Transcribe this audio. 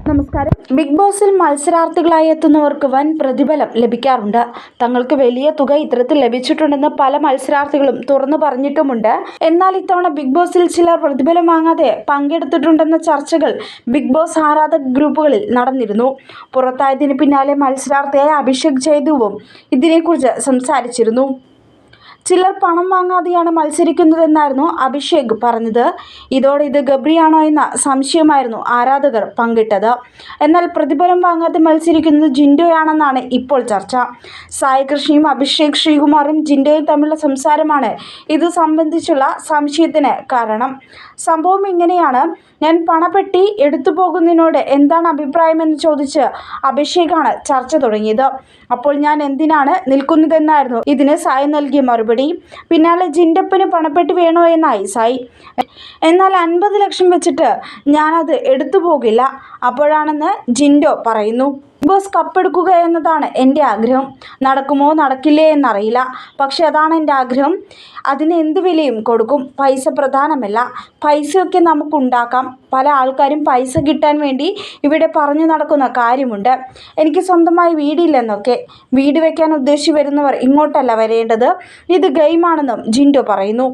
നമസ്കാരം. ബിഗ് ബോസിൽ മത്സരാർത്ഥികളായി എത്തുന്നവർക്ക് വൻ പ്രതിഫലം ലഭിക്കാറുണ്ട്. തങ്ങൾക്ക് വലിയ തുക ഇത്തരത്തിൽ ലഭിച്ചിട്ടുണ്ടെന്ന് പല മത്സരാർത്ഥികളും തുറന്നു പറഞ്ഞിട്ടുമുണ്ട്. എന്നാൽ ഇത്തവണ ബിഗ് ബോസിൽ ചിലർ പ്രതിഫലം വാങ്ങാതെ പങ്കെടുത്തിട്ടുണ്ടെന്ന ചർച്ചകൾ ബിഗ് ബോസ് ആരാധക ഗ്രൂപ്പുകളിൽ നടന്നിരുന്നു. പുറത്തായതിന് പിന്നാലെ മത്സരാർത്ഥിയായ അഭിഷേക് ജയദേവും ഇതിനെക്കുറിച്ച് സംസാരിച്ചിരുന്നു. ചിലർ പണം വാങ്ങാതെയാണ് മത്സരിക്കുന്നതെന്നായിരുന്നു അഭിഷേക് പറഞ്ഞത്. ഇതോടെ ഇത് ഗബ്രിയാണോ എന്ന സംശയമായിരുന്നു ആരാധകർ പങ്കിട്ടത്. എന്നാൽ പ്രതിഫലം വാങ്ങാതെ മത്സരിക്കുന്നത് ജിൻഡോയാണെന്നാണ് ഇപ്പോൾ ചർച്ച. സായി കൃഷ്ണയും അഭിഷേക് ശ്രീകുമാറും ജിൻഡോയും തമ്മിലുള്ള സംസാരമാണ് ഇത് സംബന്ധിച്ചുള്ള സംശയത്തിന് കാരണം. സംഭവം ഇങ്ങനെയാണ്. ഞാൻ പണപ്പെട്ടി എടുത്തു പോകുന്നതിനോട് എന്താണ് അഭിപ്രായമെന്ന് ചോദിച്ച് അഭിഷേകാണ് ചർച്ച തുടങ്ങിയത്. അപ്പോൾ ഞാൻ എന്തിനാണ് നിൽക്കുന്നതെന്നായിരുന്നു ഇതിന് സായി നൽകിയ മറുപടി. പിന്നാലെ ജിൻഡപ്പന് പണപ്പെട്ടി വേണോ എന്നായി സായി. എന്നാൽ 50 ലക്ഷം വെച്ചിട്ട് ഞാനത് എടുത്തു പോകില്ല. അപ്പോഴാണെന്ന് ജിൻഡോ പറയുന്നു. ബിഗ് ബോസ് കപ്പെടുക്കുക എന്നതാണ് എൻ്റെ ആഗ്രഹം. നടക്കുമോ നടക്കില്ലേ എന്നറിയില്ല. പക്ഷെ അതാണ് എൻ്റെ ആഗ്രഹം. അതിന് എന്ത് വിലയും കൊടുക്കും. പൈസ പ്രധാനമല്ല. പൈസയൊക്കെ നമുക്കുണ്ടാക്കാം. പല ആൾക്കാരും പൈസ കിട്ടാൻ വേണ്ടി ഇവിടെ പറഞ്ഞു നടക്കുന്ന കാര്യമുണ്ട്. എനിക്ക് സ്വന്തമായി വീടില്ലെന്നൊക്കെ. വീട് വയ്ക്കാൻ ഉദ്ദേശിച്ച് വരുന്നവർ ഇങ്ങോട്ടല്ല വരേണ്ടത്. ഇത് ഗെയിമാണെന്നും ജിൻഡോ പറയുന്നു.